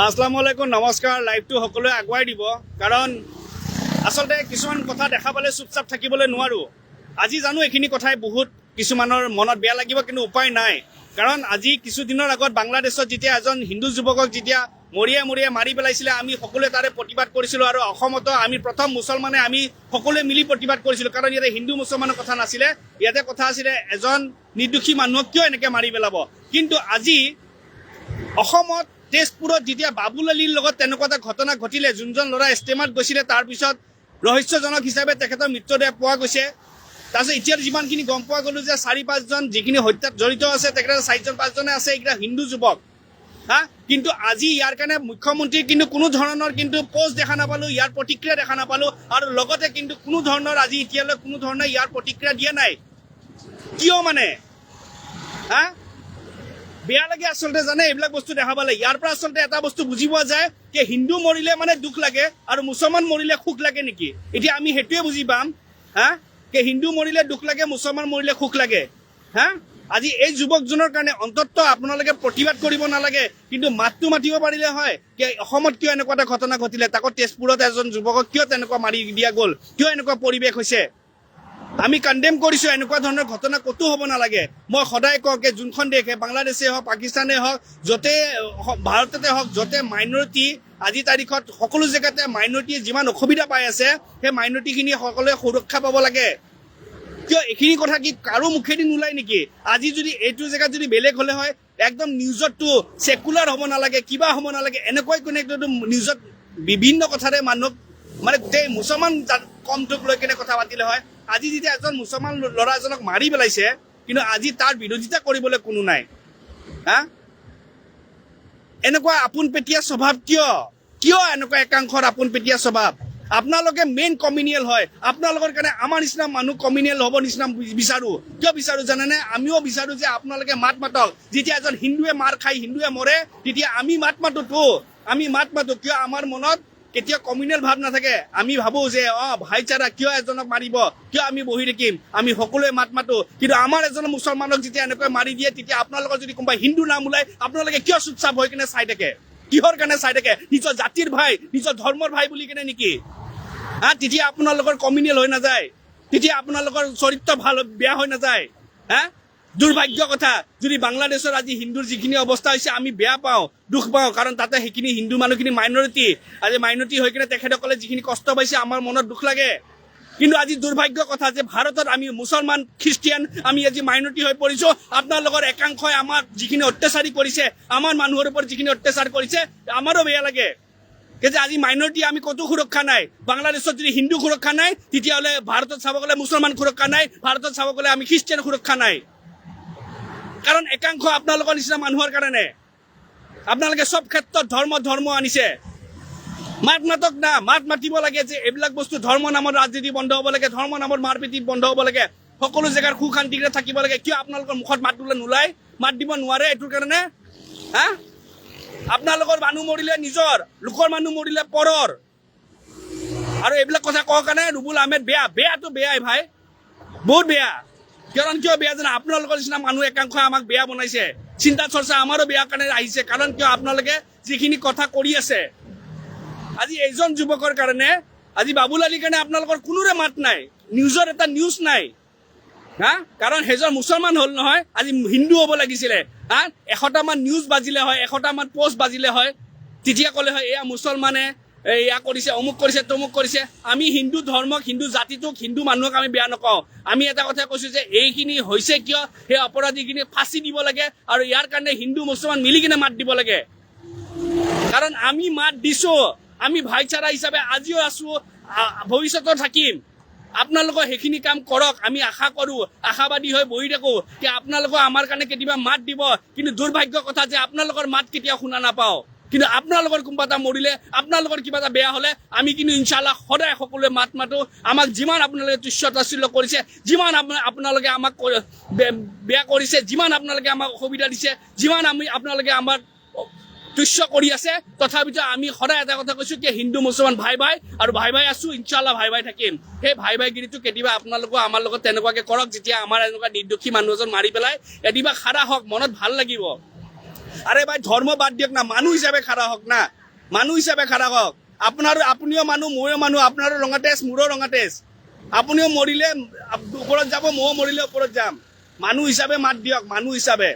আসসালামু আলাইকুম, নমস্কাৰ। লাইভটো সকলোৱে আগুৱাই দিব, কাৰণ আচলতে কিছুমান কথা দেখা পালে চুপচাপ থাকিবলৈ নোৱাৰোঁ। আজি জানো এইখিনি কথাই বহুত কিছুমানৰ মনত বেয়া লাগিব, কিন্তু উপায় নাই। কাৰণ আজি কিছুদিনৰ আগত বাংলাদেশত যেতিয়া এজন হিন্দু যুৱকক যেতিয়া মৰিয়াই মৰিয়াই মাৰি পেলাইছিলে, আমি সকলোৱে তাৰে প্ৰতিবাদ কৰিছিলোঁ। আৰু অসমতো আমি প্ৰথম মুছলমানে আমি সকলোৱে মিলি প্ৰতিবাদ কৰিছিলোঁ, কাৰণ ইয়াতে হিন্দু মুছলমানৰ কথা নাছিলে। ইয়াতে কথা আছিলে এজন নিৰ্দোষী মানুহক কিয় এনেকৈ মাৰি পেলাব। কিন্তু আজি অসমত তেজপুৰত যেতিয়া বাবুল আলীৰ লগত তেনেকুৱা এটা ঘটনা ঘটিলে, যোনজন ল'ৰা ষ্টেমাত গৈছিলে, তাৰপিছত ৰহস্যজনক হিচাপে তেখেতৰ মৃতদেহ পোৱা গৈছে। তাৰপিছত এতিয়া যিমানখিনি গম পোৱা গ'লো যে 4-5জন যিখিনি হত্যাত জড়িত আছে, তেখেতৰ 4-5জনে আছে, এইকেইটা হিন্দু যুৱক। কিন্তু আজি ইয়াৰ কাৰণে মুখ্যমন্ত্ৰীৰ কিন্তু কোনো ধৰণৰ কিন্তু পোষ্ট দেখা নাপালোঁ, ইয়াৰ প্ৰতিক্ৰিয়া দেখা নাপালোঁ। আৰু লগতে কিন্তু কোনো ধৰণৰ আজি এতিয়ালৈ কোনো ধৰণৰ ইয়াৰ প্ৰতিক্ৰিয়া দিয়া নাই। কিয় মানে বেয়া লাগে আচলতে, জানে এইবিলাক বস্তু দেখা পালে। ইয়াৰ পৰা আচলতে এটা বস্তু বুজি পোৱা যায় যে হিন্দু মৰিলে মানে দুখ লাগে আৰু মুছলমান মৰিলে সুখ লাগে নেকি। এতিয়া আমি সেইটোৱে বুজি পাম যে হিন্দু মৰিলে দুখ লাগে, মুছলমান মৰিলে সুখ লাগে। আজি এই যুৱকজনৰ কাৰণে অন্তত আপোনালোকে প্ৰতিবাদ কৰিব নালাগে, কিন্তু মাতটো মাতিব পাৰিলে হয় যে অসমত কিয় এনেকুৱা এটা ঘটনা ঘটিলে, তাকো তেজপুৰত এজন যুৱকক কিয় তেনেকুৱা মাৰি দিয়া গ'ল, কিয় এনেকুৱা পৰিৱেশ হৈছে। আমি কণ্ডেম কৰিছোঁ, এনেকুৱা ধৰণৰ ঘটনা ক'তো হ'ব নালাগে। মই সদায় কওঁ যে যোনখন দেশে, বাংলাদেশে হওক, পাকিস্তানে হওক, য'তে ভাৰততে হওক, য'তে মাইনৰিটি আজি তাৰিখত সকলো জেগাতে মাইনৰিটিয়ে যিমান অসুবিধা পাই আছে, সেই মাইনৰিটিখিনি সকলোৱে সুৰক্ষা পাব লাগে। কিয় এইখিনি কথা কি কাৰো মুখেদি নোলায় নেকি? আজি যদি এইটো জেগাত যদি বেলেগ হ'লে হয়, একদম নিউজতটো ছেকুলাৰ হ'ব নালাগে, কিবা হ'ব নালাগে, এনেকুৱাই কোনে নিউজত বিভিন্ন কথাৰে মানুহক মানে গোটেই মুছলমান কমটোক লৈ কেনে কথা পাতিলে হয়। আজি যেতিয়া এজন মুছলমান ল'ৰা এজনক মাৰি পেলাইছে, কিন্তু আজি তাৰ বিৰোধিতা কৰিবলৈ কোনো নাই। এনেকুৱা আপোন পেটীয়া স্বভাৱ কিয়? কিয় এনেকুৱা একাংশৰ আপোন পেটীয়া স্বভাৱ? আপোনালোকে মেইন কমিউনিয়েল হয়, আপোনালোকৰ কাৰণে আমাৰ নিচিনা মানুহ কমিউনিয়েল হ'ব নিচিনা বিচাৰোঁ। কিয় বিচাৰোঁ জানেনে? আমিও বিচাৰোঁ যে আপোনালোকে মাত মাতক। যেতিয়া এজন হিন্দুৱে মাৰ খাই, হিন্দুৱে মৰে, তেতিয়া আমি মাত মাতোতো, আমি মাত মাতোঁ। কিয় আমাৰ মনত কেতিয়াও কমিউনেল ভাৱ নাথাকে। আমি ভাবোঁ যে ভাইচাৰা, কিয় এজনক মাৰিব, কিয় আমি বহি থাকিম, আমি সকলোৱে মাত মাতোঁ। কিন্তু আমাৰ এজন মুছলমানক যেতিয়া এনেকৈ মাৰি দিয়ে, তেতিয়া আপোনালোকৰ যদি কোনোবা হিন্দু নাম ওলায়, আপোনালোকে কিয় চুপচাপ হৈ কিনে চাই থাকে? কিহৰ কাৰণে চাই থাকে? নিজৰ জাতিৰ ভাই, নিজৰ ধৰ্মৰ ভাই বুলি কেনে নেকি? তেতিয়া আপোনালোকৰ কমিউনেল হৈ নাযায়, তেতিয়া আপোনালোকৰ চৰিত্ৰ ভাল বেয়া হৈ নাযায়। দুৰ্ভাগ্য কথা, যদি বাংলাদেশৰ আজি হিন্দুৰ যিখিনি অৱস্থা হৈছে আমি বেয়া পাওঁ, দুখ পাওঁ, কাৰণ তাতে সেইখিনি হিন্দু মানুহখিনি মাইনৰিটি। আজি মাইনৰিটি হৈ কিনে তেখেতসকলে যিখিনি কষ্ট পাইছে, আমাৰ মনত দুখ লাগে। কিন্তু আজি দুৰ্ভাগ্য কথা যে ভাৰতত আমি মুছলমান, খ্ৰীষ্টিয়ান আমি আজি মাইনৰিটি হৈ পৰিছোঁ। আপোনালোকৰ একাংশই আমাৰ যিখিনি অত্যাচাৰী কৰিছে, আমাৰ মানুহৰ ওপৰত যিখিনি অত্যাচাৰ কৰিছে, আমাৰো বেয়া লাগে যে আজি মাইনৰিটি আমি ক'তো সুৰক্ষা নাই। বাংলাদেশত যদি হিন্দু সুৰক্ষা নাই, তেতিয়াহ'লে ভাৰতত চাব গ'লে মুছলমান সুৰক্ষা নাই, ভাৰতত চাব গ'লে আমি খ্ৰীষ্টিয়ান সুৰক্ষা নাই। কাৰণ একাংশ আপোনালোকৰ নিচিনা মানুহৰ কাৰণে আপোনালোকে চব ক্ষেত্ৰত ধৰ্ম আনিছে। মাত মাতক না, মাত মাতিব লাগে যে এইবিলাক বস্তু ধৰ্ম নামৰ ৰাজনীতি বন্ধ হ'ব লাগে, ধৰ্ম নামৰ মাৰপিট বন্ধ হ'ব লাগে, সকলো জেগাৰ সুখ শান্তিৰে থাকিব লাগে। কিয় আপোনালোকৰ মুখত মাত নোলায়, মাত দিব নোৱাৰে এইটোৰ কাৰণে? আপোনালোকৰ মানুহ মৰিলে নিজৰ, লোকৰ মানুহ মৰিলে পৰৰ। আৰু এইবিলাক কথা কওঁ কাৰণে ৰুবুল আহমেদ বেয়াটো বেয়াই ভাই, বহুত বেয়া। কাৰণ কিয় বেয়া জানা? আপোনালোকৰ নিচিনা মানুহ একাংশই আমাক বেয়া বনাইছে। চিন্তা চৰ্চা আমাৰো বেয়া কাৰণে আহিছে। কাৰণ কিয় আপোনালোকে যিখিনি কথা কৰি আছে, আজি এইজন যুৱকৰ কাৰণে, আজি বাবুল আলীৰ কাৰণে আপোনালোকৰ কোনোৰে মাত নাই, নিউজৰ এটা নিউজ নাই। কাৰণ সেইজন মুছলমান হ'ল নহয়, আজি হিন্দু হ'ব লাগিছিলে। 100টামান নিউজ বাজিলে হয়, 100টামান পোষ্ট বাজিলে হয়, তেতিয়া ক'লে হয় এয়া মুছলমানে এয়া কৰিছে, অমুক কৰিছে, তমুক কৰিছে। আমি হিন্দু ধৰ্মক, হিন্দু জাতিটোক, হিন্দু মানুহক আমি বেয়া নকওঁ। আমি এটা কথা কৈছোঁ যে এইখিনি হৈছে কিয়, সেই অপৰাধীখিনি ফাঁচি দিব লাগে। আৰু ইয়াৰ কাৰণে হিন্দু মুছলমান মিলি কিনে মাত দিব লাগে। কাৰণ আমি মাত দিছোঁ, আমি ভাইচাৰা হিচাপে আজিও আছোঁ, ভৱিষ্যতেও থাকিম। আপোনালোকৰ সেইখিনি কাম কৰক, আমি আশা কৰোঁ, আশাবাদী হৈ বহি থাকোঁ যে আপোনালোকৰ আমাৰ কাৰণে কেতিয়াবা মাত দিব। কিন্তু দুৰ্ভাগ্য কথা যে আপোনালোকৰ মাত কেতিয়াও শুনা নাপাওঁ। কিন্তু আপোনালোকৰ কোনোবা এটা মৰিলে, আপোনালোকৰ কিবা এটা বেয়া হ'লে আমি কিন্তু ইনশাআল্লাহ সদায় সকলোৱে মাত মাতোঁ। আমাক যিমান আপোনালোকে তুচ্ছ তাচ্ছিল্য কৰিছে, যিমান আপোনালোকে আমাক বেয়া কৰিছে, যিমান আপোনালোকে আমাক অসুবিধা দিছে, যিমান আপোনালোকে আমাক তুচ্ছ কৰি আছে, তথাপিতো আমি সদায় এটা কথা কৈছোঁ যে হিন্দু মুছলমান ভাই আৰু ভাই আছোঁ, ইনশাআল্লাহ ভাই থাকিম। সেই ভাইগিৰিটো কেতিয়াবা আপোনালোকেও আমাৰ লগত তেনেকুৱাকৈ কৰক, যেতিয়া আমাৰ এনেকুৱা নিৰ্দোষী মানুহ এজন মাৰি পেলাই এদিবা খাৰা হওক, মনত ভাল লাগিব। আৰে ভাই ধৰ্ম বাদ দিয়ক না, মানুহ হিচাপে খাৰা হওক না, মানুহ হিচাপে খাৰা হওক। আপুনিও মানুহ, ময়ো মানুহ, আপোনাৰো ৰঙা তেজ, মোৰো ৰঙা তেজ। আপুনিও মৰিলে ওপৰত যাব, ময়ো মৰিলে ওপৰত যাম। মানুহ হিচাপে মাত দিয়ক, মানুহ হিচাপে।